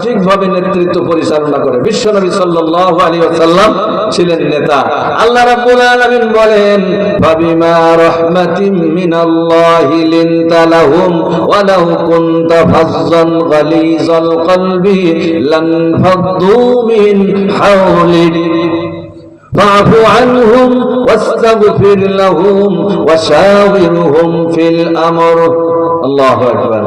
ঠিকভাবে নেতৃত্ব পরিচালনা করে। বিশ্বনবী সাল্লাল্লাহু আলাইহি ওয়াসাল্লাম ছিলেন নেতা। আল্লাহ রাব্বুল আলামিন বলেন, ফাবিমা রাহমাতিম মিনাল্লাহি লিনতা লাহুম ওয়া লাউ কুনতা ফাজ্জান গালিজাল কলবি লান ফাদ্দু মিন হাওলিক ফাআফু আনহুম ওয়াস্তাগফির লাহুম ওয়া শাওয়িরহুম ফিল আমর। আল্লাহু আকবার।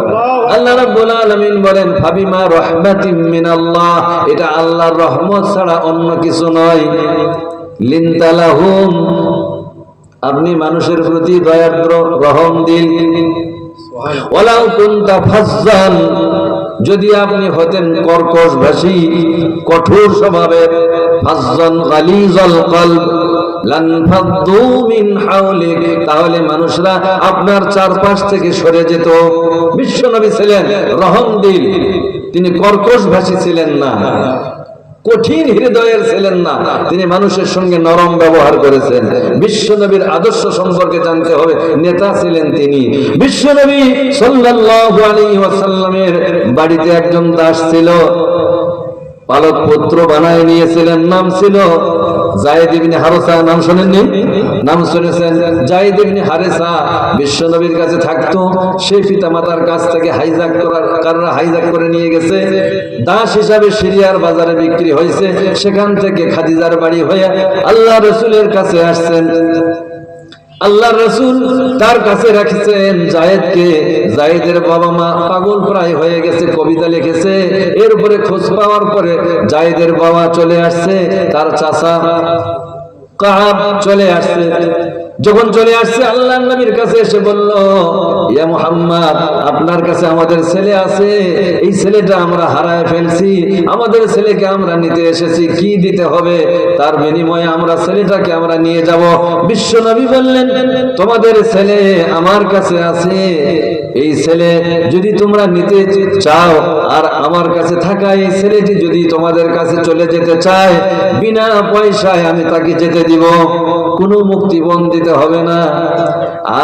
আল্লাহ রাব্বুল আলামিন বলেন, ফাবিমা রাহমাতিম মিনাল্লাহ, এটা আল্লাহর রহমত ছাড়া অন্য কিছু নয়। লিনতা লাহুম, আপনি মানুষের প্রতি দয়াদ্র, রহম দিল। ওয়ালাউ কুনতা ফাজ্জান, যদি আপনি হতেন কর্কশভাষী, কঠোর স্বভাবের, ফাজ্জান গালিজাল কলব লান ফাদ্দু মিন হাওলিক, তাহলে মানুষরা আপনার চারপাশ থেকে সরে যেত। বিশ্বনবী ছিলেন রহমদিল, তিনি কর্কশভাষী ছিলেন না, কঠিন হৃদয়ের ছিলেন না, তিনি মানুষের সঙ্গে নরম ব্যবহার করেছেন। বিশ্বনবীর আদর্শ সম্পর্কে জানতে হবে, নেতা ছিলেন তিনি। বিশ্বনবী সাল্লাল্লাহু আলাইহি ওয়াসাল্লামের বাড়িতে একজন দাস ছিল, পালক পুত্র বানায় নিয়েছিলেন, নাম ছিল যায়েদ ইবনে হারেসা। নাম শুনেননি? নাম শুনেছেন? যায়েদ ইবনে হারেসা বিশ্বনবীর কাছে থাকতো। সেই পিতামাতার কাছ থেকে হাইজ্যাক করে নিয়ে গেছে, দাস হিসাবে সিরিয়ার বাজারে বিক্রি হয়েছে। সেখান থেকে খাদিজার বাড়ি হয়ে আল্লাহ রাসূলের কাছে আসছেন। আল্লাহ রাসূল তার কাছে রাখছেন জায়েদকে। জায়েদের বাবা মা পাগল প্রায় হয়ে গেছে, কবিতা লিখেছে। এর উপরে খোঁজ পাওয়ার পরে জায়েদের বাবা চলে আসছে, তার চাচা কাব চলে আসছে। যখন চলে আসছে আল্লাহর নবীর কাছে এসে বলল, ইয়া মুহাম্মদ, আপনার কাছে আমাদের ছেলে আছে, এই ছেলেটা আমরা হারায় ফেলছি, আমাদের ছেলেকে আমরা নিতে এসেছি, কি দিতে হবে? তার বিনিময়ে আমরা ছেলেটাকে আমরা নিয়ে যাব। বিশ্বনবী বললেন, তোমাদের ছেলে আমার কাছে আছে, এই ছেলে যদি তোমরা নিতে চাও আর আমার কাছে থাকা এই ছেলেটি যদি তোমাদের কাছে চলে যেতে চায়, বিনা পয়সায় আমি তাকে যেতে দিব, কোনো মুক্তিপণ দিতে হবে না।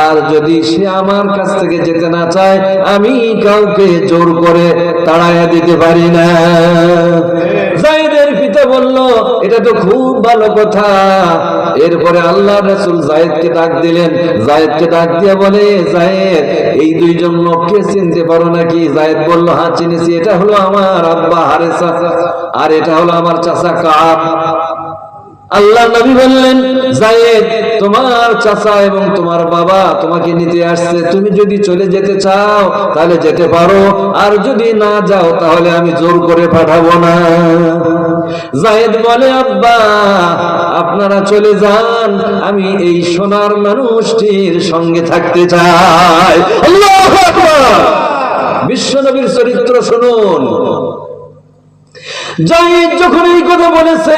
আর যদি সে আমার কাছ থেকে যেতে না চায়, আমি কাউকে জোর করে তাড়াইয়া দিতে পারি না। জায়েদের পিতা বলল, এটা তো খুব ভালো কথা। এরপরে আল্লাহ রাসূল জায়েদকে ডাক দিলেন। জায়েদকে ডাক দিয়ে বলে, জায়েদ, এই দুইজন লোককে চিনতে পারো নাকি? জায়েদ বলল, হ্যাঁ চিনেছি, এটা হলো আমার আব্বা হারেসা আর এটা হলো আমার চাচা কাব। আল্লাহ নবী বললেন, জায়েদ, তোমার চাচা এবং তোমার বাবা তোমাকে নিতে আসছে, তুমি যদি চলে যেতে চাও তাহলে যেতে পারো, আর যদি না যাও তাহলে আমি জোর করে পাঠাবো না। জায়েদ বলে, আব্বা আপনারা চলে যান, আমি এই সোনার মানুষটির সঙ্গে থাকতে চাই। আল্লাহু আকবার। বিশ্বনবীর চরিত্র শুনুন। জায়েদ যখন এই কথা বলেছে,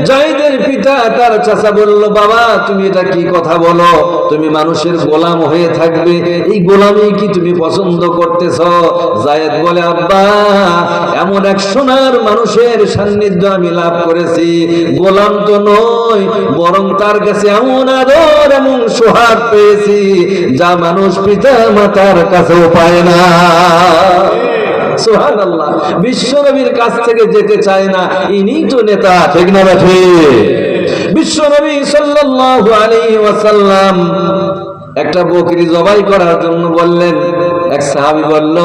জায়েদের পিতা তার চাচা বলল, বাবা তুমি এটা কি কথা বলো? তুমি মানুষের গোলাম হয়ে থাকবে, এই গোলামি কি তুমি পছন্দ করতেছ? জায়েদ বলে, আব্বা এমন এক সোনার মানুষের সান্নিধ্য আমি লাভ করেছি, গোলাম তো নই, বরং তার কাছে এমন আদর এবং সোহাগ পেয়েছি যা মানুষ পিতা মাতার কাছেও পায় না। সুবহানাল্লাহ। বিশ্বনবীর কাছ থেকে যেতে চায় না, ইনি তো নেতা, ঠিক না বেঠি? বিশ্বনবী সাল্লাল্লাহু আলাইহি ওয়াসাল্লাম একটা বকরি জবাই করার জন্য বললেন। এক সাহাবী বলল,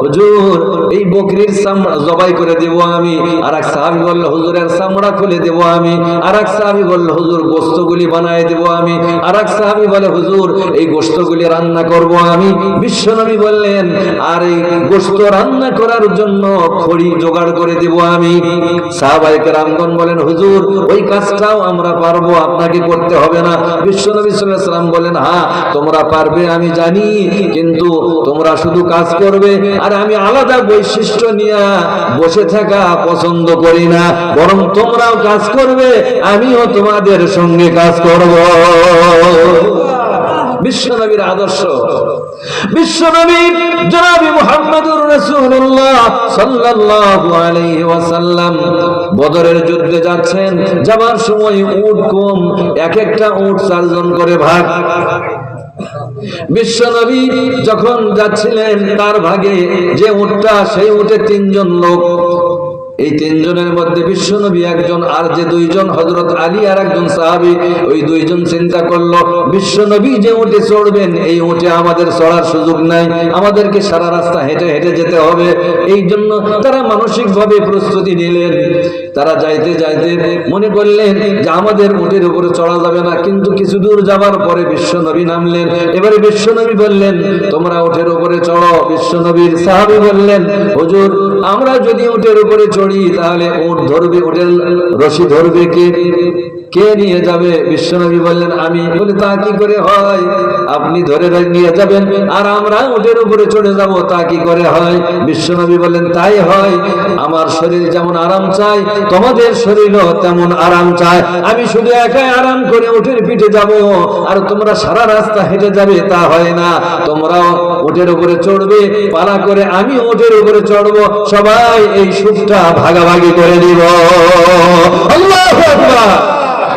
হুজুর এই বকরির চামড়া জবাই করে দেব আমি। আর এক সাহাবী বলল, হুজুরের চামড়া খুলে দেব আমি। আর এক সাহাবী বলল, হুজুর গোশতগুলি বানায় দেব আমি। আর এক সাহাবী বলে, হুজুর এই গোশতগুলি রান্না করব আমি। বিশ্বনবী বললেন, আর এই গোশত রান্না করার জন্য খড়ি জোগাড় করে দেব আমি। সাহাবায়ে কেরামগণ বলেন, হুজুর ওই কাজটাও আমরা পারবো, আপনাকে করতে হবে না। বিশ্বনবী সাল্লাল্লাহু আলাইহি ওয়াসাল্লাম বলেন, হ্যাঁ তোমরা পারবে আমি জানি, কিন্তু তোমরা শুধু কাজ করবে, আর আমি আলাদা বৈশিষ্ট্য নিয়ে বসে থাকা পছন্দ করি না, বরং তোমরাও কাজ করবে, আমিও তোমাদের সঙ্গে কাজ করব। বিশ্বনবীর আদর্শ। বিশ্বনবী জনাবে মুহাম্মদুর রাসূলুল্লাহ সাল্লাল্লাহু আলাইহি ওয়াসাল্লাম বদরের যুদ্ধে যাচ্ছেন। যাবার সময় উট কম, এক একটা উট 4 জন করে ভাগ। বিশ্বনবী যখন যাচ্ছিলেন তার ভাগে যে উটটা, সেই উটে তিনজন লোক। এই তিনজনের মধ্যে বিশ্বনবী একজন, আর যে দুইজন হযরত আলী আর একজন সাহাবী, ওই দুইজন চিন্তা করলো বিশ্বনবী যে উটে চড়বেন এই উটে আমাদের চড়ার সুযোগ নাই, আমাদেরকে সারা রাস্তা হেঁটে হেঁটে যেতে হবে। এই জন্য তারা মানসিকভাবে প্রস্তুতি নিলেন। তারা যাইতে যাইতে মনে করলেন যে আমাদের উটের উপরে চড়া যাবে না, কিন্তু কিছু দূর যাবার পরে বিশ্বনবী নামলেন। এবারে বিশ্বনবী বললেন তোমরা উটের উপরে চড়ো। বিশ্বনবীর সাহাবী বললেন হুজুর আমরা যদি উটের উপরে চড়ি তাহলে উট ধরবে, উটের রশি ধরবে কে নিয়ে যাবে? বিশ্বনবী বললেন আমি। বলে তা কি করে হয়? আপনি ধরে নিয়ে যাবেন আর আমরা উটের উপরে চড়ে যাব, তা কি করে হয়? বিশ্বনবী বললেন তাই হয়। আমার শরীর যেমন আরাম চাই তোমাদের শরীরও তেমন আরাম চায়। আমি শুধু একাই আরাম করে উটের পিঠে যাব আর তোমরা সারা রাস্তা হেঁটে যাবে, তা হয় না। তোমরাও উটের উপরে চড়বে, পালা করে আমি উটের উপরে চড়বো, সবাই এই সুখটা ভাগাভাগি করে দিব। আল্লাহু আকবার।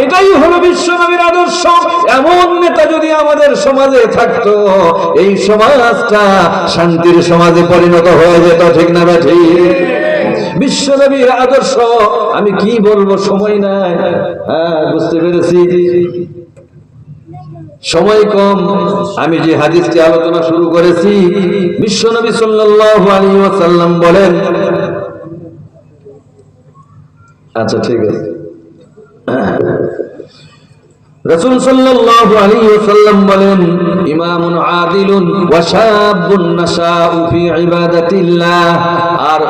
এটাই হলো বিশ্বনবীর আদর্শ। এমন নেতা যদি আমাদের সমাজে থাকতো এই সমাজটা শান্তির সমাজে পরিণত হয়ে যেত, ঠিক না ঠিক? বিশ্বনবীর আদর্শ আমি কি বলবো, সময় নাই। হ্যাঁ বুঝতে পেরেছি, সময় কম। আমি যে হাদিসটি আলোচনা শুরু করেছি, বিশ্বনবী সাল্লাল্লাহু আলাইহি ওয়াসাল্লাম বলেন, আচ্ছা ঠিক আছে, রাসূল সাল্লাল্লাহু আলাইহি ওয়াসাল্লাম বলেন ইমামুন আদিলুন ওয়া শাবুন নাশাউ ফি ইবাদাতিল্লাহ। আর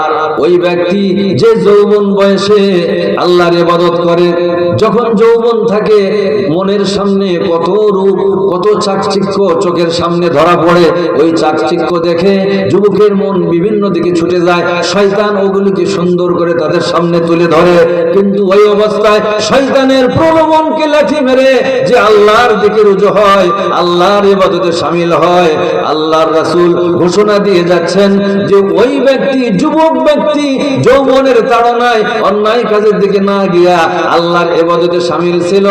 ওই ব্যক্তি যে যৌবন বয়সে আল্লাহর ইবাদত করে, যখন যৌবন থাকে মনের সামনে কত রূপ কত চাকচিক্য চোখের সামনে ধরা পড়ে, ওই চাকচিক্য দেখে যুবকের মন বিভিন্ন দিকে ছুটে যায়। শয়তান ওগুলিকে সুন্দর করে তাদের সামনে তুলে ধরে, কিন্তু ওই অবস্থায় শয়তানের প্রলোভনকে লাঠি মেরে যে আল্লাহর দিকে রুজু হয়, আল্লাহর ইবাদতে শামিল হয়, আল্লাহর রাসূল ঘোষণা দিয়ে যাচ্ছেন যে ওই ব্যক্তি, যুবক ব্যক্তি যৌবনের তাড়নায় অন্যায় কাজের দিকে না গিয়া আল্লাহর ইবাদতে শামিল ছিল,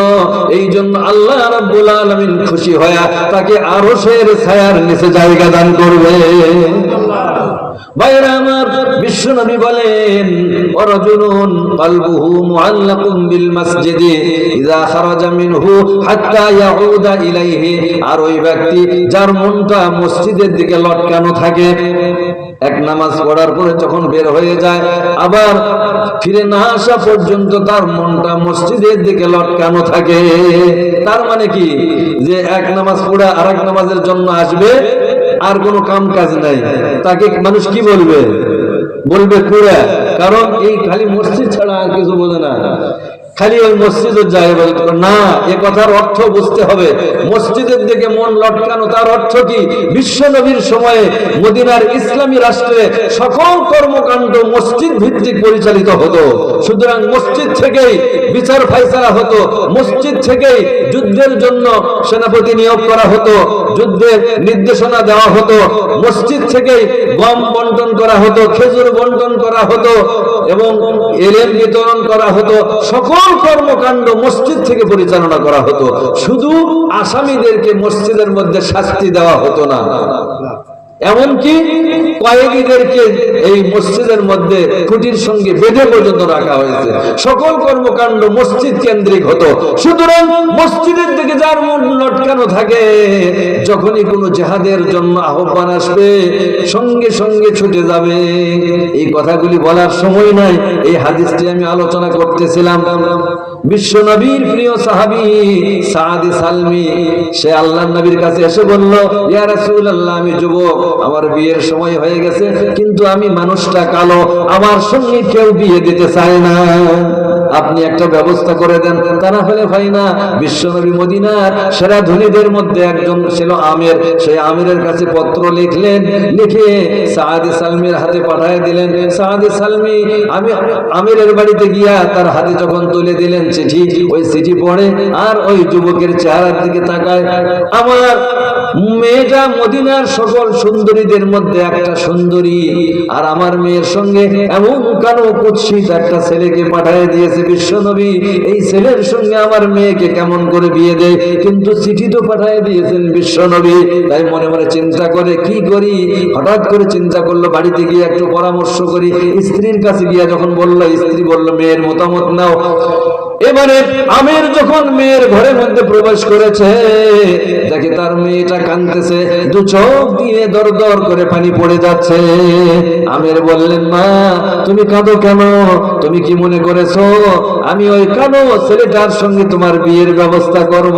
এই জন্য আল্লাহ রাব্বুল আলামিন খুশি হয়া তাকে আরশের ছায়ার নিচে জায়গা দান করবে। ভাইরা আমার, বিশ্বনবী বলেন ওয়ারাজুলুন কলবুহু মুআল্লাকুম বিল মসজিদি ইযা খারাজা মিনহু হাত্তা ইয়াউদা ইলাইহি। আর ওই ব্যক্তি যার মনটা মসজিদের দিকে লটকানো থাকে, এক নামাজ পড়ার পরে যখন বের হয়ে যায় আবার ফিরে না আসা পর্যন্ত তার মনটা মসজিদের দিকে লটকানো থাকে। তার মানে কি, যে এক নামাজ পড়া আরেক নামাজের জন্য আসবে, আর কোনো কাম কাজ নাই, তাকে মানুষ কি বলবে? বলবে কুড়া। কারণ এই খালি মসজিদ ছাড়া আর কিছু বোঝে না, খালি ওই মসজিদের যায় না। এ কথার অর্থ বুঝতে হবে, মসজিদের দিকে মন লটকানো তার অর্থ কি? বিশ্বনবীর সময়ে মদিনার ইসলামী রাষ্ট্রে সকল কর্মকাণ্ড মসজিদ ভিত্তিক পরিচালিত হতো। সুতরাং মসজিদ থেকেই বিচার ফাইসালা হতো, মসজিদ থেকেই যুদ্ধের জন্য সেনাপতি নিয়োগ করা হতো, যুদ্ধের নির্দেশনা দেওয়া হতো, মসজিদ থেকেই গম বন্টন করা হতো, খেজুর বন্টন করা হতো এবং এলেম বিতরণ করা হতো। সকল কর্মকাণ্ড মসজিদ থেকে পরিচালনা করা হতো। শুধু আসামিদেরকে মসজিদের মধ্যে শাস্তি দেওয়া হতো না, এমনকি কয়েদিদেরকে এই মসজিদের মধ্যে খুঁটির সঙ্গে বেঁধে পর্যন্ত রাখা হয়েছে। সকল কর্মকাণ্ড মসজিদ কেন্দ্রিক হতো। সুতরাং মসজিদের দিকে যার মন লটকানো থাকে, যখনই কোনো জিহাদের জন্য আহ্বান আসবে সঙ্গে সঙ্গে ছুটে যাবে। এই কথাগুলি বলার সময় নাই, এই হাদিসটি আমি আলোচনা করতেছিলাম। বিশ্বনবীর প্রিয় সাহাবী সাদ সালমি, সে আল্লাহর নবীর কাছে এসে বলল, ইয়া রাসূলুল্লাহ, আমি যুবক, আমার বিয়ের সময় হয়ে গেছে, কিন্তু আমি মানুষটা কালো, আমার সঙ্গে কেউ বিয়ে দিতে চায় না, আপনি একটা ব্যবস্থা করে দেন। তা না হলে হয় না। বিশ্বনবী মদিনার সেরা ধনীদের মধ্যে একজন ছিল আমির, সেই আমিরের কাছে পত্র লিখলেন, লিখে সাদ সালমির হাতে পাঠিয়ে দিলেন। সাদ সালমি আমিরের বাড়িতে গিয়া তার হাতে যখন তুলে দিলেন চিঠি, ওই চিঠি পড়ে আর ওই যুবকের চেহারার দিকে তাকায়, আমার মেয়েটা মদিনার সকল সুন্দরীদের মধ্যে একটা সুন্দরী, আর আমার মেয়ের সঙ্গে এমন কালো কুৎসিত একটা ছেলেকে পাঠিয়ে দিয়েছে, বিশ্বনবী এই ছেলের সঙ্গে আমার মেয়েকে কেমন করে বিয়ে দেয়, কিন্তু চিঠি তো পাঠিয়ে দিয়েছেন বিশ্বনবী। তাই মনে মনে চিন্তা করে কি করি, হঠাৎ করে চিন্তা করলো বাড়িতে গিয়ে একটু পরামর্শ করি। স্ত্রীর কাছে গিয়ে যখন বললো, স্ত্রী বলল মেয়ের মতামত নাও। এবারে আমের যখন মেয়ের ঘরের মধ্যে প্রবেশ করেছে, দেখে তার মেয়েটা কাঁদতেছে, দু চোখ দিয়ে দর দর করে পানি পড়ে যাচ্ছে। আমের বললেন, মা তুমি কাঁদো কেন? তুমি কি মনে করেছো আমি ওই কানো ছেলেটার সঙ্গে তোমার বিয়ের ব্যবস্থা করব?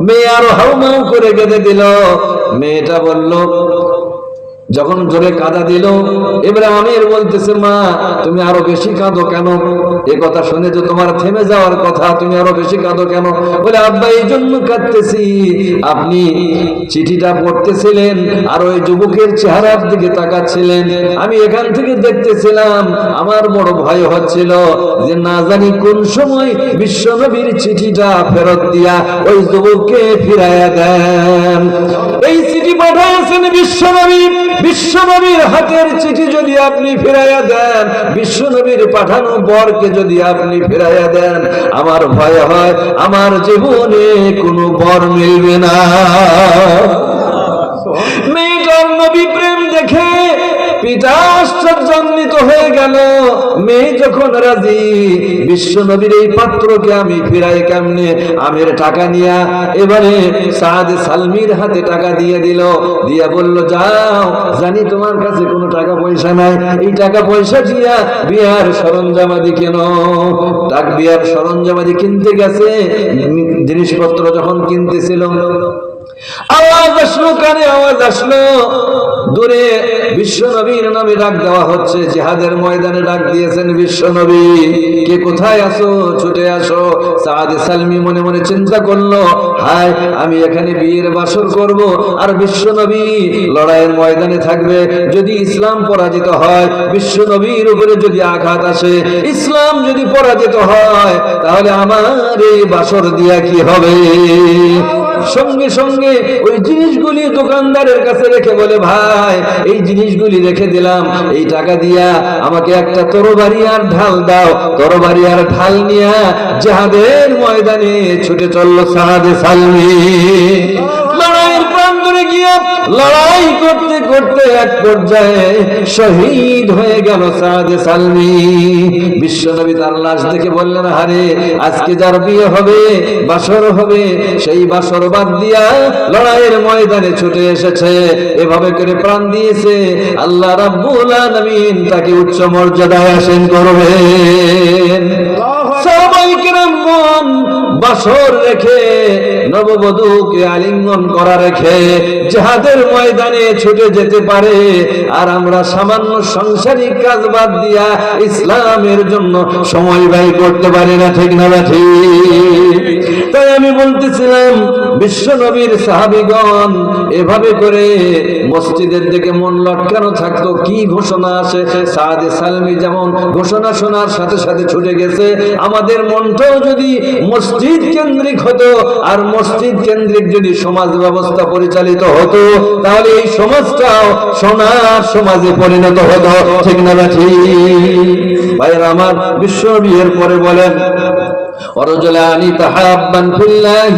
মেয়ে আরো হাউমাউ করে কেঁদে দিল। মেয়েটা বলল, যখন জোরে কাঁদা দিল, এবারে আমির বলতেছে, মা তুমি আরো বেশি কাঁদো কেন? এ কথা শুনে যে তোমার থেমে যাওয়ার কথা, তুমি আরো বেশি কাঁদো কেন? বলে, আব্বা এই জন্য কাঁদতেছি, আপনি চিঠিটা পড়তেছিলেন আর ওই যুবকের চেহারার দিকে তাকাচ্ছিলেন, আমি এখান থেকে দেখতেছিলাম, আমার বড় ভয় হচ্ছিল যে না জানি কোন সময় বিশ্বনবীর চিঠিটা ফেরত দিয়া ওই যুবককে ফিরাইয়া দেন। এই চিঠি পাঠাইছেন বিশ্বনবী, বিশ্বনবীর হাতের চিঠি যদি আপনি ফিরাইয়া দেন, বিশ্বনবীর পাঠানো বরকে যদি আপনি ফিরাইয়া দেন, আমার ভয় হয় আমার জীবনে কোনো বর মিলবে না। মেয়েটার নবী প্রেম দেখে পিতা আশ্চর্যান্বিত হয়ে গেল। মেয়ে যখন রাজি, বিশ্বনবীর এই পাত্রকে আমি ফিরাই কেমনে? আমের টাকা নিয়া এবারে সাদ সালমির হাতে টাকা দিয়ে দিল, দিয়া বলল, যাও, জানি তোমার কাছে কোনো টাকা পয়সা নাই, এই টাকা পয়সা দিয়া বিয়ার সরঞ্জামাদি কেন। ডাক বিয়ার সরঞ্জামাদি কিনতে গেছে, জিনিসপত্র যখন কিনতেছিল, আওয়াজ আসলো, কানে আওয়াজ আসলো, দূরে বিশ্বনবীর নামে ডাক দেওয়া হচ্ছে। জিহাদের ময়দানে ডাক দিয়েছেন বিশ্বনবী, কে কোথায় আসো, ছুটে আসো। সাদ সালমি মনে মনে চিন্তা করলো, হায় আমি এখানে বিয়ের বাসর করব আর বিশ্বনবী লড়াইয়ের ময়দানে থাকবে। যদি ইসলাম পরাজিত হয়, বিশ্বনবীর উপরে যদি আঘাত আসে, ইসলাম যদি পরাজিত হয়, তাহলে আমার এই বাসর দিয়া কি হবে? সঙ্গে সঙ্গে ওই জিনিসগুলি দোকানদারের কাছে রেখে বলে, ভাই এই জিনিসগুলি রেখে দিলাম, এই টাকা দিয়া আমাকে একটা তরবারি আর ঢাল দাও। তরবারি আর ঢাল নিয়া জিহাদের ময়দানে ছুটে চলল সাদে সালমি। লড়াইয়ের প্রান্তরে গিয়ে লড়াই করতে করতে এক পর্যায়ে শহীদ হয়ে গেল সাদে সালমি। বিশ্বনবী তার লাশ দেখে বললেন, আরে আজকে যার বিয়ে হবে, বাসর হবে, সেই বাসর বাদ দিয়া লড়াইয়ের ময়দানে ছুটে এসেছে, এভাবে করে প্রাণ দিয়েছে, আল্লাহ রাব্বুল আলামিন তাকে উচ্চ মর্যাদায় আসীন করবেন। সাহাবায়ে কেরামগণ বাসর রেখে, নববধূকে আলিঙ্গন করা রেখে জিহাদের ময়দানে ছুটে যেতে পারে, আর আমরা সামান্য সাংসারিক কাজ বাদ দিয়া ইসলামের জন্য সময় ব্যয় করতে পারি না, ঠিক না ঠিক? তাই আমি বলতেছিলাম, বিশ্বনবীর সাহাবীগণ এভাবে করে মসজিদের দিকে মন লটকানো থাকতো। কি ঘোষণা আসে, সাদে সালমি যেমন ঘোষণা শোনার সাথে সাথে ছুটে গেছে, আমাদের মনটাও যদি মসজিদ কেন্দ্রিক হতো আর মসজিদ কেন্দ্রিক যদি সমাজ ব্যবস্থা পরিচালিত হতো, তাহলে এই সমাজটাও সোনার সমাজে পরিণত হতো, ঠিক না ঠিক? ভাইরা আমার, বিশ্বনবী এর পরে বলেন, ورجلان تحابا في الله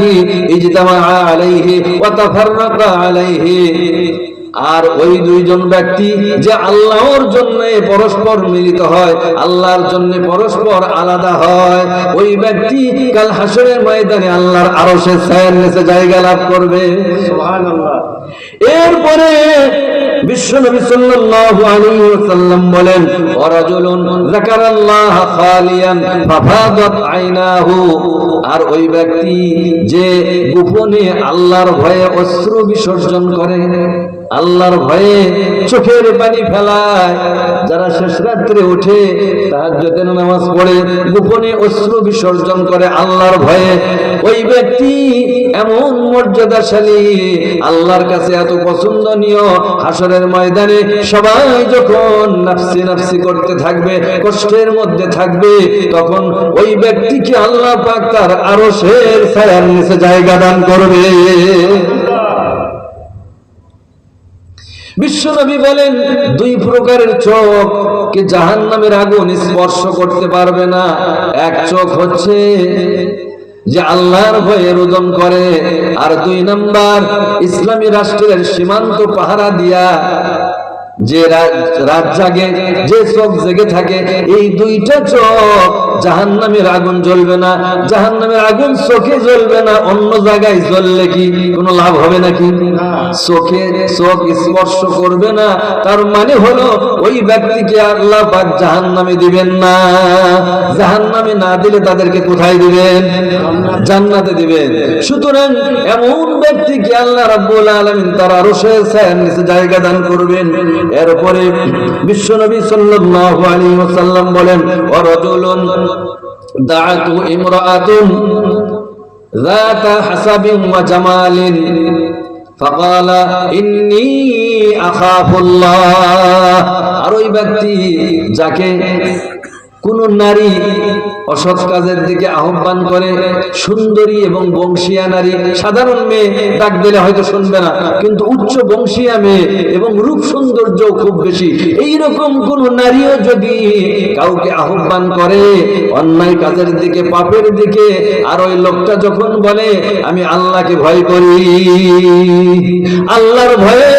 اجتمعا عليه وتفرقا عليه। আর ওই দুইজন ব্যক্তি যে আল্লাহর জন্য পরস্পর মিলিত হয়, আল্লাহর জন্য পরস্পর আলাদা হয়, ওই ব্যক্তি কাল হাসরের ময়দানে আল্লাহর আরশের ছায়ার নিচে জায়গা লাভ করবে। সুবহানাল্লাহ। এরপরে বিশ্বনবী সাল্লাল্লাহু আলাইহি ওয়াসাল্লাম বলেন, ওয়ারাজুলুন যাকারাল্লাহ খালিয়ান ফাফাদাত আইনাহু। আর ওই ব্যক্তি যে গোপনে আল্লাহর ভয়ে অশ্রু বিসর্জন করে, আল্লাহর ভয়ে চোখের পানি ফেলায়, যারা শেষ রাত্রে উঠে তাহাজ্জুদের নামাজ পড়ে গোপনে অশ্রু বিসর্জন করে আল্লাহর ভয়ে, ওই ব্যক্তি এমন মর্যাদাশালী, আল্লাহর কাছে এত পছন্দনীয়, হাসরের ময়দানে সবাই যখন নাফসি নাফসি করতে থাকবে, কষ্টের মধ্যে থাকবে, তখন ওই ব্যক্তিকে আল্লাহ পাক তার আরশের ছায়ার নিচে জায়গা দান করবে। বিশ্বনবী বলেন দুই প্রকারের চোখ কে জাহান্নামের আগুন স্পর্শ করতে পারবে না। এক চোখ হচ্ছে যে আল্লাহর ভয়ে রোদন করে, আর দুই নাম্বার ইসলামী রাষ্ট্রের সীমান্ত পাহারা দিয়া যে রাত জাগে, যে চোখ জেগে থাকে, এই দুইটা চোখ জাহান্নামের আগুন জ্বলবে না। জাহান্নামের আগুন চোখে জ্বলবে না, অন্য জায়গায় জ্বললে কি কোনো লাভ হবে নাকি? চোখে চোখ স্পর্শ করবে না, তার মানে হলো ওই ব্যক্তিকে আল্লাহ পাক জাহান্নামে দিবেন না। জাহান্নামে না দিলে তাদেরকে কোথায় দিবেন? জান্নাতে দিবেন। সুতরাং এমন ব্যক্তিকে আল্লাহ রাব্বুল আলামিন তার আরশের ছায়ার নিচে জায়গা দান করবেন। এরপরে বিশ্বনবী সাল্লাল্লাহু আলাইহি ওয়াসাল্লাম বলেন, ওয়ারাজুলুন দাআতু ইমরাআতুন যাতা হাসাবিন ওয়া জামালিন ফাকালা ইন্নী আখাফুল্লাহ। আর ওই ব্যক্তি যাকে কোন নারী অসৎ কাজের দিকে আহ্বান করে, সুন্দরী এবং বংশীয়া নারী, সাধারণ মেয়ে ডাক দিলে হয়তো শুনবে না, কিন্তু উচ্চ বংশীয়া মেয়ে এবং রূপ সৌন্দর্য খুব বেশি, এইরকম কোন নারীও যদি কাউকে আহ্বান করে অন্যায় কাজের দিকে, পাপের দিকে, আর ওই লোকটা যখন বলে আমি আল্লাহকে ভয় করি, আল্লাহর ভয়ে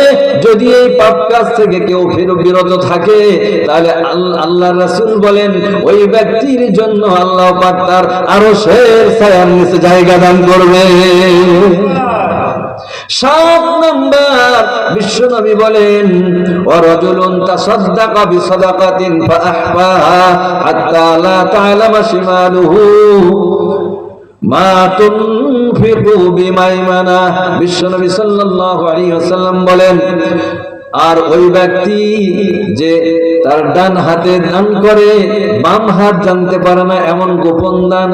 যদি এই পাপ কাজ থেকে কেউ বিরত থাকে, তাহলে আল্লাহর রাসূল বলেন ওই ব্যক্তির জন্য আল্লাহ পাক তার আরশের ছায়ার নিচে জায়গা দান করবে। 7 নাম্বার বিশ্বনবী বলেন, ওয়ারাজুলুন তাসাদদাকা বিসাদাকাতিন ফাআহফাহা হাত্তা লা তা'লামা শিমালুহু মা তুনফিকু বিমাইমানা। বিশ্বনবী সাল্লাল্লাহু আলাইহি ওয়াসাল্লাম বলেন, আর ওই ব্যক্তি যে তার ডান হাতে দান করে বাম হাত জানতে পারে না, এমন গোপন দান।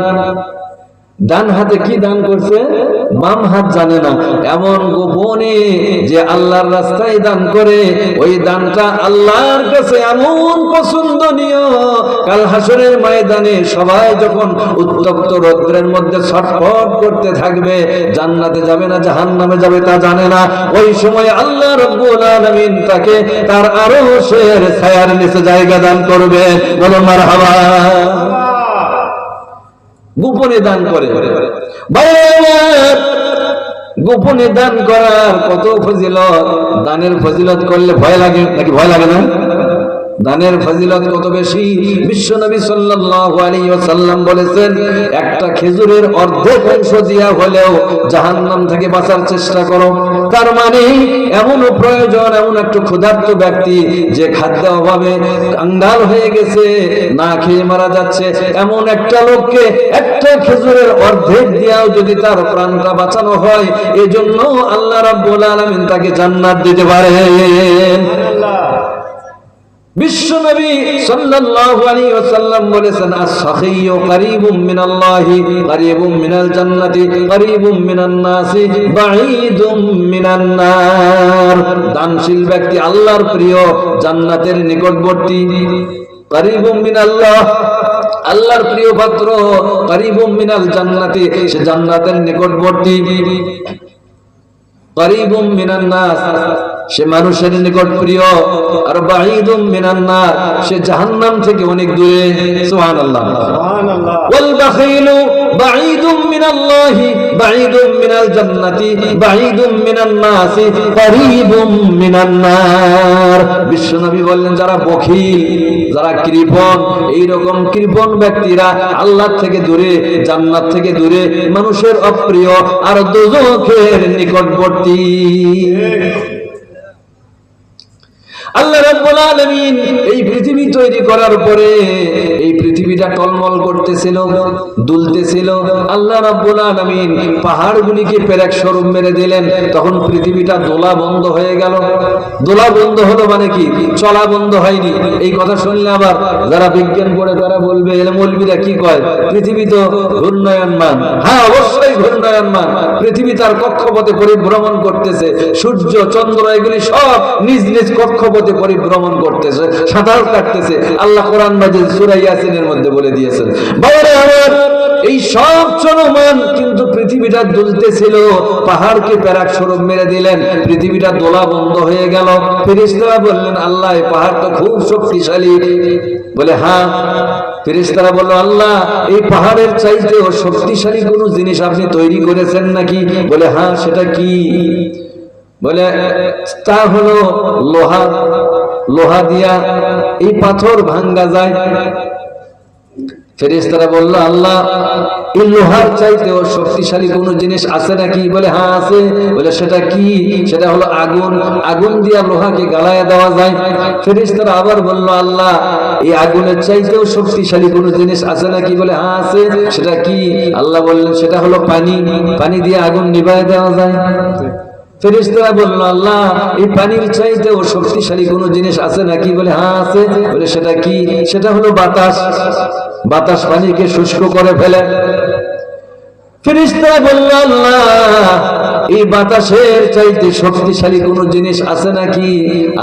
ডান হাতে কি দান করছে, বাম হাত জানে না, এমন গোপনে যে আল্লাহর রাস্তায় দান করে, ওই দানটা আল্লাহর কাছে এমন পছন্দনীয়, কাল হাসরের ময়দানে সবাই যখন উত্তপ্ত রৌদ্রের মধ্যে ছটফট করতে থাকবে, জান্নাতে যাবে না জাহান্নামে যাবে তা জানে না, ওই সময় আল্লাহ রাব্বুল আলামিন তাকে তার আরশের ছায়ার নিচে জায়গা দান করবে। বলো মারহাবা। গোপনে দান করে, গোপনে দান করার কত ফজিলত। দানের ফজিলত করলে ভয় লাগে নাকি? ভয় লাগে না? দানের ফজিলত কত বেশি। বিশ্বনবী সাল্লাল্লাহু আলাইহি ওয়াসাল্লাম বলেছেন, একটা খেজুরের অর্ধেক অংশ দিয়া হলেও জাহান্নাম থেকে বাঁচার চেষ্টা করো। তার মানে এমন প্রয়োজন, এমন একটা ক্ষুধার্ত ব্যক্তি যে খাদ্যের অভাবে কাঙ্গাল হয়ে গেছে, না খেয়ে মারা যাচ্ছে, এমন একটা লোককে একটা খেজুরের অর্ধেক দিয়াও যদি তার প্রাণটা বাঁচানো হয়, এজন্য আল্লাহ রাব্বুল আলামিন তাকে জান্নাত দিতে পারেন। বিশ্বনবী সাল্লাল্লাহু আলাইহি ওয়াসাল্লাম বলেছেন, আস-সাখিয়্যু কারীবুম মিনাল্লাহি কারীবুম মিনাল জান্নাতি কারীবুম মিনান নাসি বাঈদুম মিনান নার। দানশীল ব্যক্তি আল্লাহর প্রিয়, জান্নাতের নিকটবর্তী। কারীবুম মিনাল্লাহ, আল্লাহর প্রিয় পাত্র। কারীবুম মিনাল জান্নাতি, সে জান্নাতের নিকটবর্তী। কারীবুম মিনান নাস, সে মানুষের নিকট প্রিয়। আর বাঈদুম মিনান নার, সে জাহান্নাম থেকে অনেক দূরে। সুবহানাল্লাহ, সুবহানাল্লাহ। ওয়াল বাখীলু বাঈদুম মিনাল্লাহি বাঈদুম মিনাল জান্নাতি বাঈদুম মিনান নাসি কারীবুম মিনান নার। বিশ্বনবী বললেন, যারা বখিল, যারা কৃপণ, এইরকম কৃপণ ব্যক্তিরা আল্লাহ থেকে দূরে, জান্নাত থেকে দূরে, মানুষের অপ্রিয় আর দোজখের নিকটবর্তী। আল্লাহ রাব্বুল আলামিন এই পৃথিবী তৈরি করার পরে এই পৃথিবীটা টলমল করতেছিল, দুলতেছিল। আল্লাহ রাব্বুল আলামিন পাহাড়গুলিকে পেরেক স্বরূপ মেরে দিলেন, তখন পৃথিবীটা দোলা বন্ধ হয়ে গেল। দোলা বন্ধ হলো মানে কি? চলা বন্ধ হয়নি। এই কথা শুনলে আবার যারা বিজ্ঞান পড়ে তারা বলবে, এর মৌলবীরা কি কয়, পৃথিবী তো ঘূর্ণায়মান। হ্যাঁ, অবশ্যই ঘূর্ণায়মান। পৃথিবী তার কক্ষপথে পরিভ্রমণ করতেছে, সূর্য চন্দ্র এগুলি সব নিজ নিজ কক্ষপথে পরিভ্রমণ করতেছে, সাঁতার কাটতেছে। আল্লাহ কোরআন মাজিদ সূরা ইয়াসিনের মধ্যে বলে দিয়েছেন। ভাইরা আমার, এই সব চলমান, কিন্তু পৃথিবীটা দুলতেছিল। পাহাড়কে প্যারাক স্বরূপ মেরে দিলেন, পৃথিবীটা দোলা বন্ধ হয়ে গেল। ফেরেশতারা বললেন, আল্লাহ এই পাহাড় তো খুব শক্তিশালী। বলে হ্যাঁ। ফেরেশতারা বলল, আল্লাহ এই পাহাড়ের চাইতেও শক্তিশালী কোন জিনিস আপনি তৈরি করেছেন নাকি? বলে হ্যাঁ। সেটা কি? বলে তা হলো লোহা। লোহা দিয়া এই পাথর ভাঙ্গা যায়। ফেরেশতারা বলল, আল্লাহ এই লোহার চাইতেও শক্তিশালী কোন জিনিস আছে নাকি? বলে হ্যাঁ আছে। বলে সেটা কি? সেটা হলো আগুন। আগুন দিয়া লোহাকে গালায় দেওয়া যায়। ফেরেশতারা আবার বলল, আল্লাহ এই আগুনের চাইতেও শক্তিশালী কোন জিনিস আছে নাকি? বলে হ্যাঁ আছে। সেটা কি? আল্লাহ বললেন, সেটা হলো পানি। পানি দিয়ে আগুন নিভায় দেওয়া যায়। ফেরেশতারা বলল, আল্লাহ এই পানির চাইতেও শক্তিশালী কোন জিনিস আছে নাকি? বলে হ্যাঁ আছে। বলে সেটা কি? সেটা হলো বাতাস। বাতাস পানিকে শুষ্ক করে ফেলে। ফেরেশতারা বলল, আল্লাহ এই বাতাসের চাইতে শক্তিশালী কোন জিনিস আছে নাকি?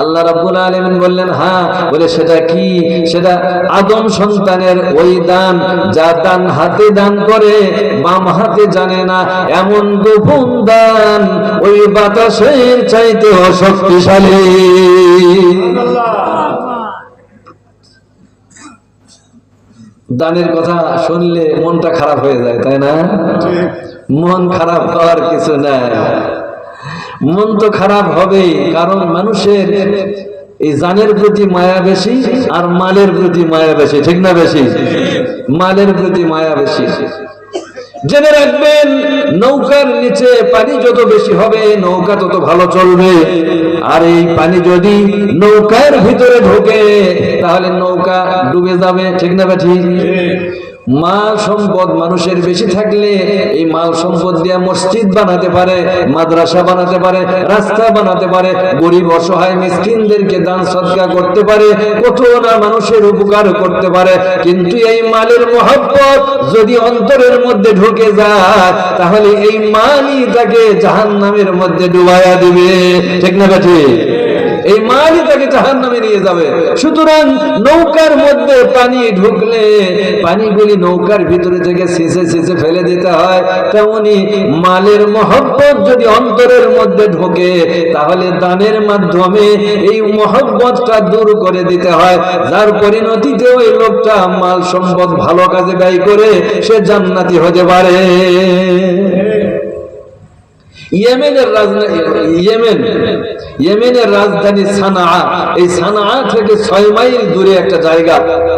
আল্লাহ রাব্বুল আলামিন বললেন হ্যাঁ। বলে সেটা কি? সেটা আদম সন্তানের ওই দান, যা দান হাতে দান করে বাম হাতে জানে না, এমন গোপন দান ওই বাতাসের চাইতেও শক্তিশালী। দানের কথা শুনলে মনটা খারাপ হয়ে যায়, তাই না? মন খারাপ হওয়ার কিছু নাই। মন তো খারাপ হবেই, কারণ মানুষের এই জানের প্রতি মায়া বেশি আর মালের প্রতি মায়া বেশি, ঠিক না? বেশি মালের প্রতি মায়া বেশি। জেনে রাখবেন, নৌকার নিচে পানি যত বেশি হবে নৌকা তত ভালো চলবে। আর এই পানি যদি নৌকার ভিতরে ঢোকে তাহলে নৌকা ডুবে যাবে, ঠিক না? ঠিক। মাল সম্পদ মানুষের বেশি থাকলে এই মাল সম্পদ দিয়ে মসজিদ বানাতে পারে, মাদ্রাসা বানাতে পারে, রাস্তা বানাতে পারে, গরিব অসহায় মিসকিনদেরকে দান সদকা করতে পারে, কত না মানুষের উপকার করতে পারে। কিন্তু এই মালের মহব্বত যদি অন্তরের মধ্যে ঢুকে যায় তাহলে এই মালই তাকে জাহান্নামের মধ্যে ডুবাইয়া দিবে, ঠিক না? ঠিক। এই মালই তাকে জাহান্নামে নিয়ে যাবে। সুতরাং নৌকার মধ্যে পানি ঢুকলে পানিগুলি নৌকার ভিতরে থেকে ছিঁচে ছিঁচে ফেলে দিতে হয়। তেমনি মালের মহব্বত যদি অন্তরের মধ্যে ঢোকে তাহলে দানের মাধ্যমে এই মহব্বতটা দূর করে দিতে হয়, যার পরিণতিতে ওই লোকটা মাল সম্পদ ভালো কাজে ব্যয় করে সে জান্নাতি হতে পারে। ইয়েমেনের রাজধানী সানাআ। এই সানাআ থেকে 6 মাইল দূরে একটা জায়গা,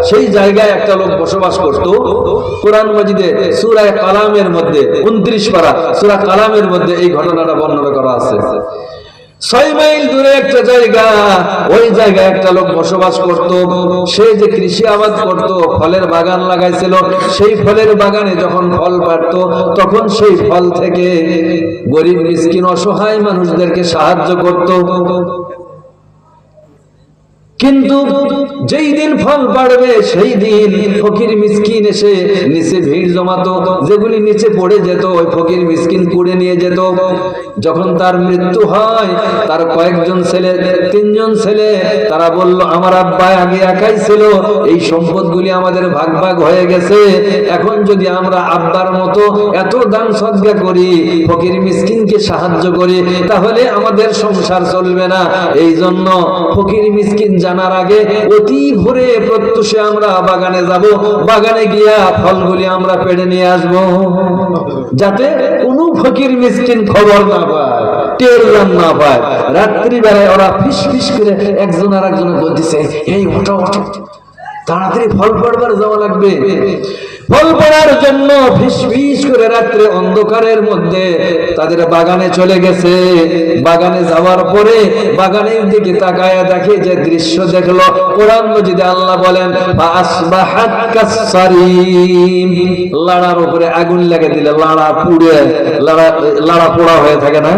সেই জায়গায় একটা লোক বসবাস করত। কোরআন মাজিদে সূরা কালামের মধ্যে 29 পারা সূরা কালামের মধ্যে এই ঘটনাটা বর্ণনা করা আছে। 6 মাইল দূরে একটা জায়গা, ওই জায়গায় একটা লোক বসবাস করত। সে যে কৃষি আবাদ করত, ফলের বাগান লাগাইছিল, সেই ফলের বাগানে যখন ফল পাড়ত তখন সেই ফল থেকে গরিব মিসকিন অসহায় মানুষদেরকে সাহায্য করত। কিন্তু যেই দিন ফল পাড়বে সেই দিন ফকির মিসকিন এসে নিচে ভিড় জমাতো, যেগুলি নিচে পড়ে যেত ওই ফকির মিসকিন কুড়ে নিয়ে যেত। যখন তার মৃত্যু হয় তার কয়েকজন ছেলে, 3জন ছেলে, তারা বলল আমার আব্বা আগে একাই ছিল, এই সম্পদগুলি আমাদের ভাগ ভাগ হয়ে গেছে, এখন যদি আমরা আব্বার মতো এত দান সদকা করি, ফকির মিসকিনকে সাহায্য করি, তাহলে আমাদের সংসার চলবে না। এই জন্য ফকির মিসকিন জানার আগে অতি ভোরে প্রত্যুষে আমরা বাগানে যাব, বাগানে গিয়া ফলগুলি আমরা পেড়ে নিয়ে আসব, যাতে কোনো ফকির মিসকিন খবর না পায়, টের না পায়। রাত্রি বেলায় ওরা ফিস ফিস করে একজন আর একজনের বলতেছে, এই ওঠো ওঠো, তাড়াতাড়ি ফল পড়বার যাওয়া লাগবে। ফল পড়ার জন্য ফিস ফিস করে রাত্রে অন্ধকারের মধ্যে তাদের বাগানে চলে গেছে। বাগানে যাওয়ার পরে বাগানের দিকে তাকায়া দেখে যে দৃশ্য দেখলো, কোরআন মাজিদে আল্লাহ বলেন ফাসবাহাত কাসসারিম, লাড়ার উপরে আগুন লাগিয়ে দিলে লাড়া পুড়ে লাড়া পোড়া হয়ে থাকে না,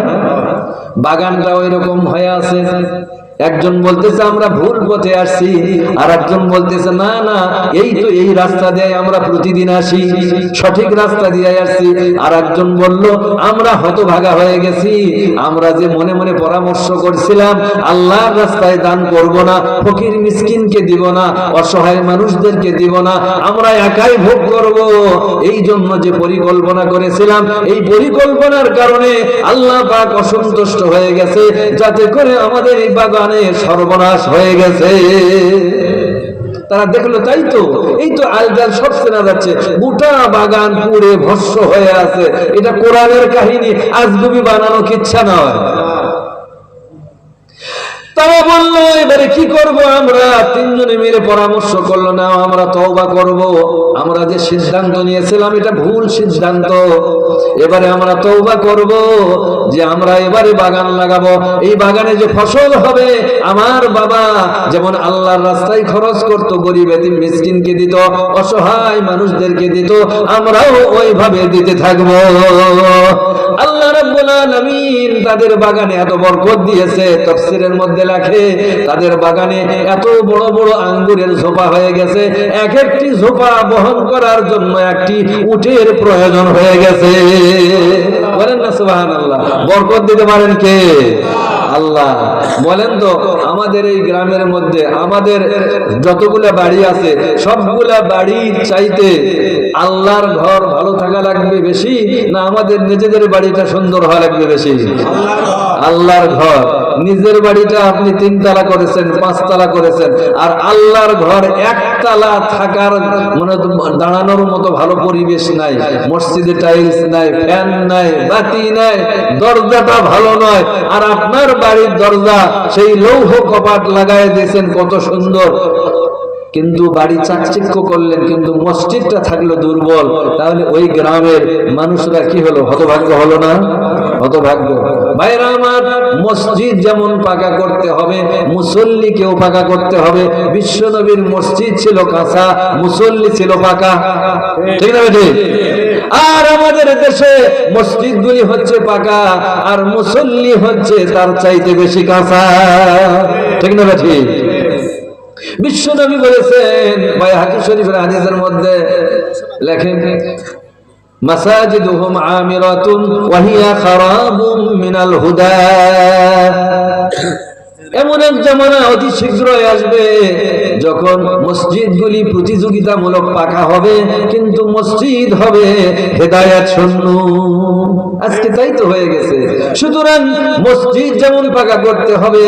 বাগানটা ওই রকম হয়ে আছে। একজন বলতেছে আমরা ভুল পথে আসছি, আর একজন বলতেছে না না, এই তো এই রাস্তা দিয়ে আমরা প্রতিদিন আসি, সঠিক রাস্তা দিয়ে আসছি। আর একজন বলল আমরা হতভাগা হয়ে গেছি, আমরা যে মনে মনে পরামর্শ করছিলাম আল্লাহর রাস্তায় দান করব না, ফকির মিসকিনকে দিব না, অসহায় মানুষদেরকে দিব না, আমরা একাই ভোগ করব, এই জন্য যে পরিকল্পনা করেছিলাম, এই পরিকল্পনার কারণে আল্লাহ পাক অসন্তুষ্ট হয়ে গেছে, যাতে করে আমাদের এই বাগানে সর্বনাশ হয়ে গেছে। তারা দেখলো তাই তো, এই তো আলজাল সব চেনা যাচ্ছে, গোটা বাগান পুড়ে ভস্ম হয়ে আছে। এটা কোরআনের কাহিনী, আজগুবি বানানো কিচ্ছা নয়। তারা বললো এবারে কি করব আমরা? তিনজনে মিলে পরামর্শ করলো না আমরা তওবা করব, আমরা যে সিদ্ধান্ত নিয়েছিলাম এটা ভুল সিদ্ধান্ত, এবারে আমরা তওবা করব যে আমরা এবারে বাগান লাগাবো, এই বাগানে যে ফসল হবে আমার বাবা যেমন আল্লাহর রাস্তায় খরচ করত, গরিব এতিম মিসকিনকে দিত, অসহায় মানুষদেরকে দিত, আমরাও ওইভাবে দিতে থাকবো। আল্লাহ রাব্বুল আলামিন তাদের বাগানে এত বরকত দিয়েছে, তাফসীরের মধ্যে লেখে তাদের বাগানে এত বড় বড় আঙ্গুরের ঝোপা হয়ে গেছে, এক একটি ঝোপা বহন করার জন্য একটি উটের প্রয়োজন হয়ে গেছে। বলেন না সুবহানাল্লাহ। বরকত দিতে পারেন কে? আল্লাহ। বলেন তো আমাদের এই গ্রামের মধ্যে আমাদের যতগুলা বাড়ি আছে সবগুলা বাড়ির চাইতে আল্লাহর ঘর ভালো থাকা লাগবে বেশি, না আমাদের নিজেদের বাড়িটা সুন্দর হওয়া লাগবে বেশি? আল্লাহর ঘর। নিজের বাড়িটা আপনি 3 তলা করেছেন, 5 তলা করেছেন, আর আল্লাহর ঘর 1 তলা থাকার মানে দাঁড়ানোর মতো ভালো পরিবেশ নাই, মসজিদে টাইলস নাই, ফ্যান নাই, বাতি নাই, দরজাটা ভালো নয়, আর আপনার বাড়ির দরজা সেই লৌহ কপাট লাগায় দিয়েছেন কত সুন্দর, কিন্তু বাড়ি চাকচিক্য করলেন, কিন্তু মসজিদটা থাকলো দুর্বল, তাহলে ওই গ্রামের মানুষরা কি হলো? হতভাগ্য হলো না? হতভাগ্য। ভাইরা আমার, মসজিদ যেমন পাকা করতে হবে, মুসল্লিকেও পাকা করতে হবে। বিশ্ব নবীর মসজিদ ছিল কাঁচা, মুসল্লি ছিল পাকা, ঠিক না বেঠিক? আর আমাদের দেশে মসজিদগুলি হচ্ছে পাকা, আর মুসল্লি হচ্ছে তার চাইতে বেশি কাঁচা, ঠিক না বেঠিক? বিশ্বনবী বলেছেন, বাইহাকী শরীফের হাদিসের মধ্যে লেখেন, মাসাজিদুহুম আমিরাতুন ওয়া হিয়া খারাবুম মিনাল হুদা। এমন এক জামানা অতি শীঘ্রই আসবে যখন মসজিদগুলি প্রতিযোগিতামূলক পাকা হবে, কিন্তু মসজিদ হবে হেদায়েত শূন্য। আজকে তাই তো হয়ে গেছে। সুতরাং মসজিদ যেমন পাকা করতে হবে,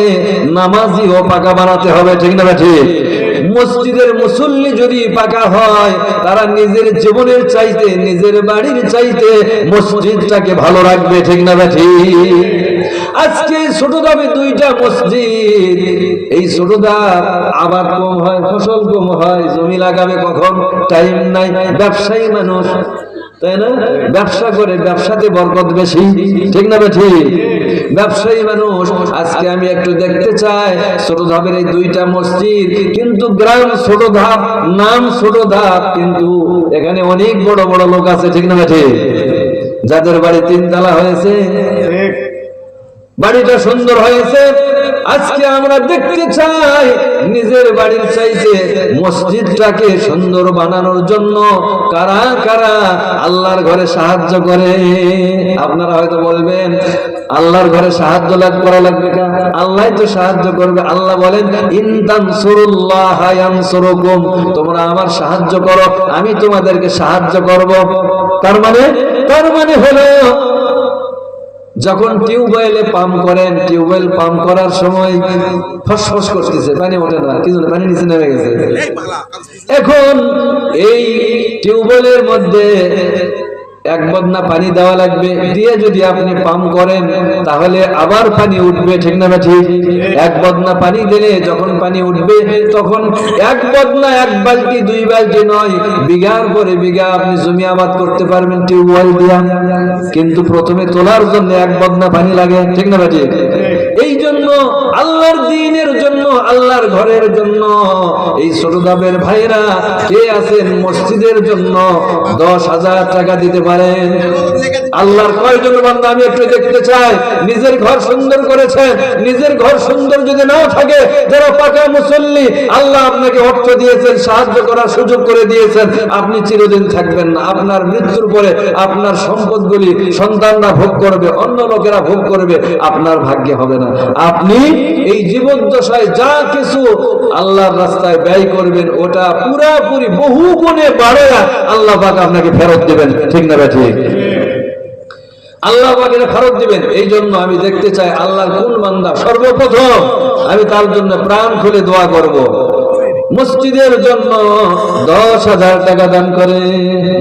নামাজিও পাকা বানাতে হবে, ঠিক না ঠিক? মসজিদের মুসল্লি যদি পাকা হয়, তারা নিজের জীবনের চাইতে, নিজের বাড়ির চাইতে মসজিদটাকে ভালো রাখবে, ঠিক না ঠিক? আজকে ছোট দামে 2টা মসজিদ, এই ছোট দাম আবাদ কম হয়, ফসল কম হয়, জমি লাগাবে কখন টাইম নাই, ব্যবসায়ী মানুষ তাই না, ব্যবসা করে, ব্যবসাতে বরকত বেশি, ঠিক না ঠিক? ব্যবসায়ী মানুষ। আজকে আমি একটু দেখতে চাই ছোট ধাপের এই 2টা মসজিদ, কিন্তু গ্রাম ছোট ধাপ, নাম ছোট ধাপ, কিন্তু এখানে অনেক বড় বড় লোক আছে, ঠিক না ঠিক? যাদের বাড়ি 3 তলা হয়েছে, বাড়িটা সুন্দর হয়েছে। আজকে আমরা দেখতে চাই নিজের বাড়ির চাইতে মসজিদটাকে সুন্দর বানানোর জন্য কারা কারা আল্লাহর ঘরে সাহায্য করে। আপনারা হয়তো বলবেন আল্লাহর ঘরে সাহায্য করা লাগবে কেন? আল্লাহ তো সাহায্য করবে। আল্লাহ বলেন, ইন তানসুরুল্লাহ ইয়ানসুরুকুম, তোমরা আমার সাহায্য করো, আমি তোমাদেরকে সাহায্য করব। তার মানে হলো যখন টিউবওয়েলে পাম্প করেন, টিউবওয়েল পাম্প করার সময় ফসফস করতেছে, পানি ওঠে না, কি জন্য? পানি নিচে নেমে গেছে। এখন এই টিউবওয়েলের মধ্যে 1 বদনা পানি দেওয়া লাগবে, দিয়ে যদি আপনি পাম্প করেন তাহলে আবার পানি উঠবে, ঠিক না ঠিক? 1 বদনা পানি দিলে যখন পানি উঠবে তখন 1 বদনা 1 বালতি 2 বালতি নয়, বিঘার পরে বিঘা আপনি জমি আবাদ করতে পারবেন টিউবওয়েল দিয়া। কিন্তু প্রথমে তোলার জন্য 1 বদনা পানি লাগে, ঠিক না ঠিক? এই জন্য আল্লাহর দ্বীনের জন্য, আল্লাহর ঘরের জন্য। এই ছোটদাবের ভাইরা কে আছেন মসজিদের জন্য 10,000 টাকা দিতে পারেন? আল্লাহর কয়জন বান্দা আমি একটু দেখতে চাই নিজের ঘর সুন্দর করেছেন? নিজের ঘর সুন্দর যদি নাও থাকে, যারা পাকা মুসল্লি, আল্লাহ আপনাকে অর্থ দিয়েছেন, সাহায্য করার সুযোগ করে দিয়েছেন, আপনি চিরদিন থাকবেন না। আপনার মৃত্যুর পরে আপনার সম্পদগুলি সন্তানরা ভোগ করবে, অন্য লোকেরা ভোগ করবে, আপনার ভাগ্যে হবে না। আপনি এই জীবদ্দশায় যা কিছু আল্লাহর রাস্তায় ব্যয় করবেন, ওটা পুরাপুরি বহু গুণে বাড়ায়া আল্লাহ পাক আপনাকে ফেরত দিবেন। ঠিক না ঠিক? আল্লাহ পাক এটা ফেরত দিবেন। এই জন্য আমি দেখতে চাই আল্লাহর কোন বান্দা সর্বপ্রথম আমি তার জন্য প্রাণ খুলে দোয়া করব, মসজিদের জন্য 10,000 টাকা দান করে।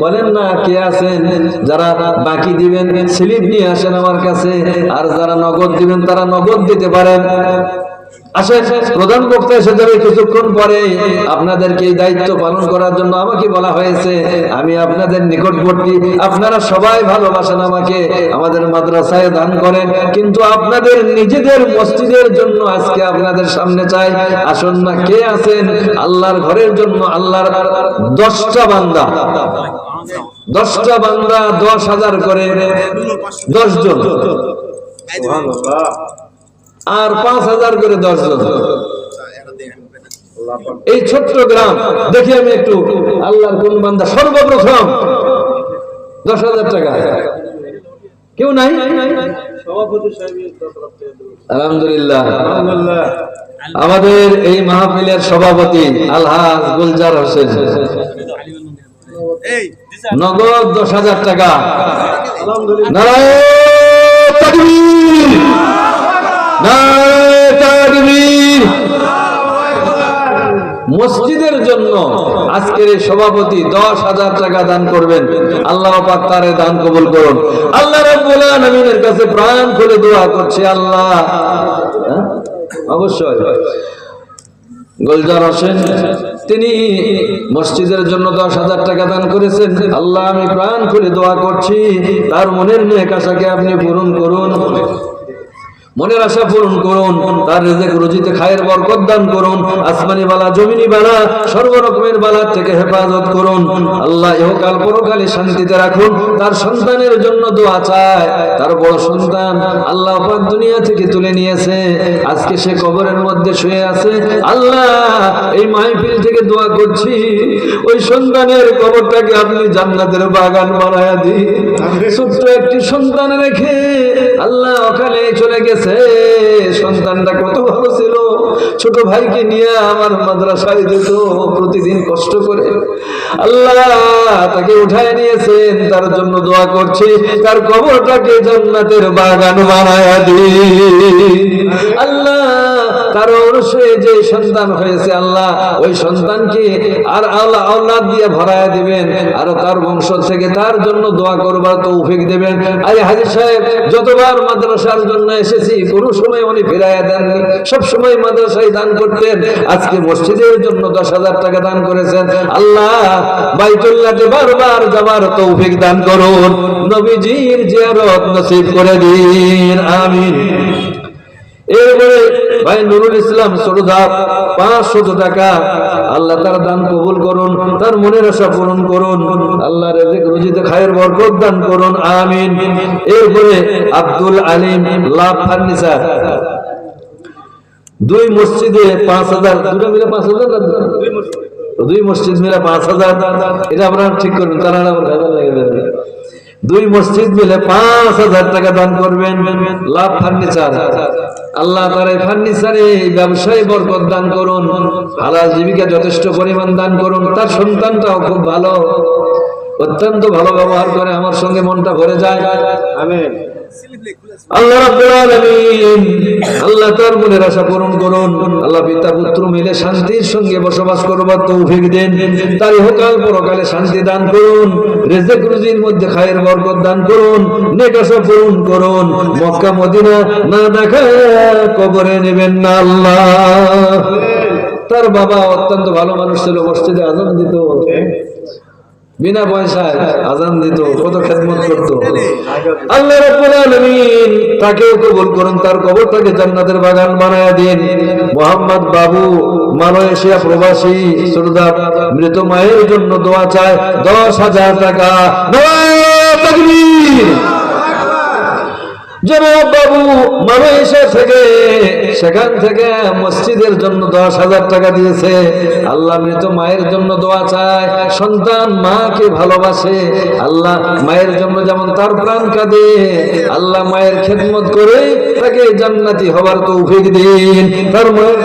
বলেন না কে আছেন যারা বাকি দিবেন? স্লিপ নিয়ে আসেন আমার কাছে। আর যারা নগদ দিবেন তারা নগদ দিতে পারেন। আসেন, প্রধান বক্তা এসে যাবে কিছুক্ষণ পরে। আপনাদেরকে এই দায়িত্ব পালন করার জন্য আমাকে বলা হয়েছে। আমি আপনাদের নিকটবর্তী, আপনারা সবাই ভালোবাসেন আমাকে, আমাদের মাদ্রাসায় দান করেন, কিন্তু আপনাদের নিজেদের মসজিদের জন্য আজকে আপনাদের সামনে চাই। আসুন না, কে আছেন আল্লাহর ঘরের জন্য? আল্লাহর 10টা বান্দা 10,000 করে 10 জন, আর 5,000 করে 10 জন। এই ছোট্ট গ্রাম দেখি আমি একটু আল্লাহর কোন বান্দা সর্বপ্রথম 10,000 টাকা? কেউ নাই? আলহামদুলিল্লাহ। আমাদের এই মাহফিলের সভাপতি আলহাজ গুলজার হোসেন নগদ 10,000 টাকা। নারায়ে তাকবীর, নারায়ে তাকবীর। মসজিদের জন্য আজকের এই সভাপতি 10,000 টাকা দান করবেন। আল্লাহ পাক তার দান কবুল করুন। আল্লাহ রাব্বুল আলামিনের কাছে প্রাণ খুলে দোয়া করছি। আল্লাহ অবশ্যই গুলজার হোসেন তিনি মসজিদের জন্য 10,000 টাকা দান করেছেন। আল্লাহ আমি প্রাণ খুলে দোয়া করছি তার মনের নেক আশাকে আপনি পূরণ করুন, মনের আশা পূরণ করুন, তার রিজিক রুজিতে খায়ের বরকত দান করুন, আসমানি বালা জমিনি বালা সর্ব রকমের বালার থেকে হেফাজত করুন। আল্লাহ ইহকাল পরকালে শান্তিতে রাখুন। তার সন্তানের জন্য দোয়া চায়, তার বড় সন্তান আল্লাহ পাক দুনিয়া থেকে তুলে নিয়েছে, আজকে সে কবরের মধ্যে শুয়ে আছে। আল্লাহ এই মাহফিল থেকে দোয়া করছি ওই সন্তানের কবরটাকে আপনি জান্নাতের বাগান বানায়া দিন। ছোট্ট একটি সন্তান রেখে আল্লাহ অকালে চলে গেছে। সন্তানটা কত ভালো ছিল, ছোট ভাইকে নিয়ে আমার মাদ্রাসায় যেত প্রতিদিন কষ্ট করে। আল্লাহ তাকে উঠায় নিয়েছেন, তার জন্য দোয়া করছি তার কবরটাকে জান্নাতের বাগান বানায়া দিন। আল্লাহ তার অবশ্যই যে সন্তান হয়েছে আল্লাহ ওই সন্তানকে আর আল্লাহ আওলাদ দিয়ে ভরায়া দিবেন, আর তার বংশ থেকে তার জন্য দোয়া করবার তৌফিক দেবেন। আরে হাজী সাহেব যতবার মাদ্রাসার জন্য এসেছি কোনো সময় উনি ফিরাইয়া দেননি, সব সময় মাদ্রাসায় দান করতেন। আজকে মসজিদের জন্য 10,000 টাকা দান করেছেন। আল্লাহ বাইতুল্লাহকে বারবার যাবার তৌফিক দান করুন, নবীজির জিয়ারত নসিব করে দিন, আমিন। এরপরে ভাই নুরুল ইসলাম সরদার 500 টাকা। আল্লাহ তার দান কবুল করুন, তার মনের আশা পূরণ করুন, আল্লাহ রিজিক রুজিতে খায়ের বরকত দান করুন, আমিন। এরপরে আব্দুল আলিম লাভ ফার্নিচার 2 মসজিদে 5,000, দুটো মিলে 5,000, 2 মসজিদ মিলে 5,000। এটা আপনারা ঠিক করুন, তারা লাগে 2 মসজিদ মিলে 5,000 টাকা দান করবেন। লাভ ফার্নিচার আল্লাহ তার এই ফার্নিচারে ব্যবসায় বরকত দান করুন, হালাল জীবিকা যথেষ্ট পরিমাণ দান করুন। তার সন্তানটাও খুব ভালো, অত্যন্ত ভালো ব্যবহার করে, আমার সঙ্গে মনটা ভরে যায়, আমিন। আল্লাহ রাব্বুল আলামিন আল্লাহ তার মনের আশা পূরণ করুন। আল্লাহ পিতা পুত্র মিলে শান্তির সঙ্গে বসবাস করবার তৌফিক দেন, তার ইহকাল পরকালে শান্তি দান করুন, রিজিক রুজির মধ্যে খায়ের বরকত দান করুন, নেক আশা পূরণ করুন। মক্কা মদিনা না দেখা কবরে নেবেন না আল্লাহ। তার বাবা অত্যন্ত ভালো মানুষ ছিল, মসজিদে আযান দিত, বিনা পয়সায় আজান দিত, কত খেদমত করতো। আল্লাহ রাব্বুল আলামিন তাকেও কবুল করুন, তার কবরটাকে জান্নাতের বাগান বানায়া দিন। মোহাম্মদ বাবু মালয়েশিয়া প্রবাসী সুরদাব মৃত মায়ের জন্য দোয়া চায় 10,000 টাকা। নারায়ে তাকবীর। জনাব বাবু মালয়েশিয়া থেকে, সেখান থেকে মসজিদের জন্য 10,000 টাকা দিয়েছে। আল্লাহ মৃত মায়ের জন্য দোয়া চায়। সন্তান মাকে ভালোবাসে, আল্লাহ মায়ের জন্য যেমন তার প্রাণ কাঁদে, আল্লাহ মায়ের খেদমত করে তাকে জান্নাতি হবার তৌফিক দিন। তার মায়ের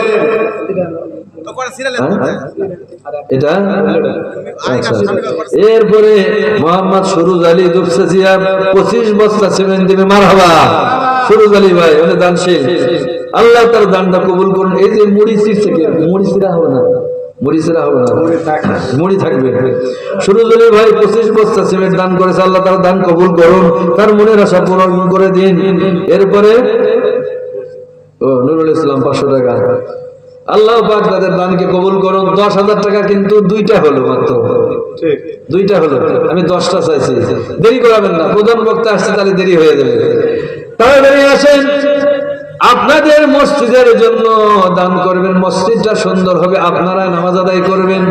এটা আচ্ছা। এরপরে মোহাম্মদ সুরুজ আলী দুপসেজিয়া 25 বস্তা সিমেন্ট দিবে। মারহাবা সুরুজ আলী ভাই, উনি দানশীল। আল্লাহ তার দানটা কবুল করুন। এই যে মুড়ি ছিঁড়ছে, মুড়ি ছিঁড়া হবে না, মুড়ি ছিঁড়া হবে না, মুড়ি থাকবে। সুরুজ আলী ভাই 25 বস্তা সিমেন্ট দান করেছে। আল্লাহ তার দান কবুল করুন, তার মনের আশা পূরণ করে দিন। এরপরে নুরুল ইসলাম 500 টাকা। আল্লাহ পাক তাদের দানকে কবুল করুন। 10,000 টাকা কিন্তু দুইটা হলো, মাত্র দুইটা হলো। আমি 10টা চাইছি, দেরি করাবেন না। প্রধান বক্তা আসছে, তাহলে দেরি হয়ে যাবে। তাড়াতাড়ি আসেন। আপনাদের মসজিদের জন্য দান করবেন, মসজিদটা সুন্দর হবে, আপনারা নামাজ আদায় করবেন।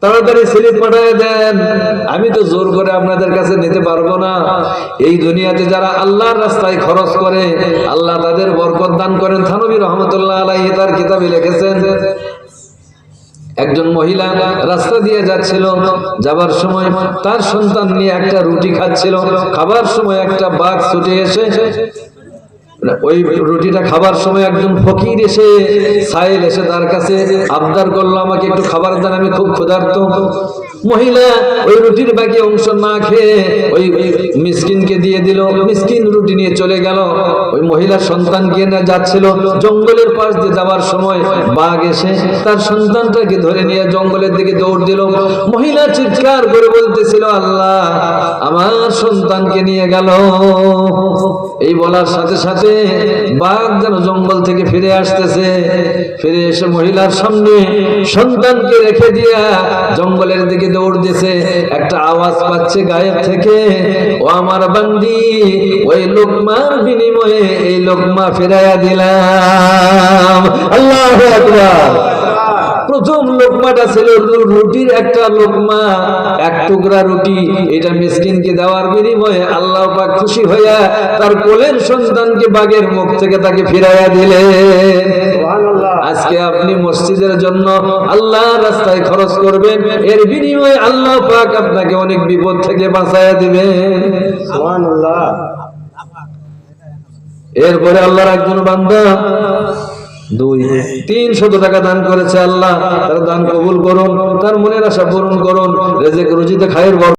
তাড়াতাড়ি স্লিপ পাঠিয়ে দেন। আমি তো জোর করে আপনাদের কাছে নিতে পারবো না। এই দুনিয়াতে যারা আল্লাহর রাস্তায় খরচ করে, আল্লাহ তাদের বরকত দান করেন। থানবী রহমতুল্লাহ আলাইহি তার কিতাবে লিখেছেন, একজন মহিলা রাস্তা দিয়ে যাচ্ছিল, যাবার সময় তার সন্তান নিয়ে একটা রুটি খাচ্ছিল। খাবার সময় একটা বাঘ ছুটে এসে ওই রুটিটা খাবার সময় একজন ফকির এসে, সাইল এসে তার কাছে আবদার করলো, আমাকে একটু খাবার দেন, আমি খুব ক্ষুধার্ত। মহিলা ওই রুটির বাকি অংশ না খেয়ে ওই মিসকিনকে দিয়ে দিল। মিসকিন রুটি নিয়ে চলে গেল। ওই মহিলার সন্তানকে নিয়ে যাচ্ছিল, জঙ্গলের পাশ দিয়ে যাওয়ার সময় বাঘ এসে তার সন্তানটাকে ধরে নিয়ে জঙ্গলের দিকে দৌড় দিল। মহিলা চিৎকার করে বলতেছিল, আল্লাহ আমার সন্তানকে নিয়ে গেল। এই বলার সাথে সাথে বাঘ যেন জঙ্গল থেকে ফিরে আসতেছে। ফিরে এসে মহিলার সামনে সন্তানকে রেখে দিয়া জঙ্গলের দিকে দৌড় দিয়েছে। একটা আওয়াজ পাচ্ছে গায়েব থেকে, ও আমার বান্দি, ওই লোকমার বিনিময়ে এই লোকমা ফিরাইয়া দিলাম। আল্লাহু আকবার। প্রথম লোকমাটা ছিল রুটির একটা লোকমা, এক টুকরা রুটি। এটা মিসকিনকে দেওয়ার বিনিময়ে আল্লাহ পাক খুশি হইয়া তার কোলের সন্তানকে বাঘের মুখ থেকে তাকে ফিরাইয়া দিলেন। আজকে আপনি মসজিদের জন্য আল্লাহর রাস্তায় খরচ করবেন, এর বিনিময়ে আল্লাহ পাক আপনাকে অনেক বিপদ থেকে বাঁচাইয়া দিবেন। সুবহানাল্লাহ। এরপরে আল্লাহর একজন বান্দা 300 টাকা দান করেছে। আল্লাহ তার দান কবুল করুন, তার মনের আশা পূরণ করুন, রিজিক রুজিতে খায়ের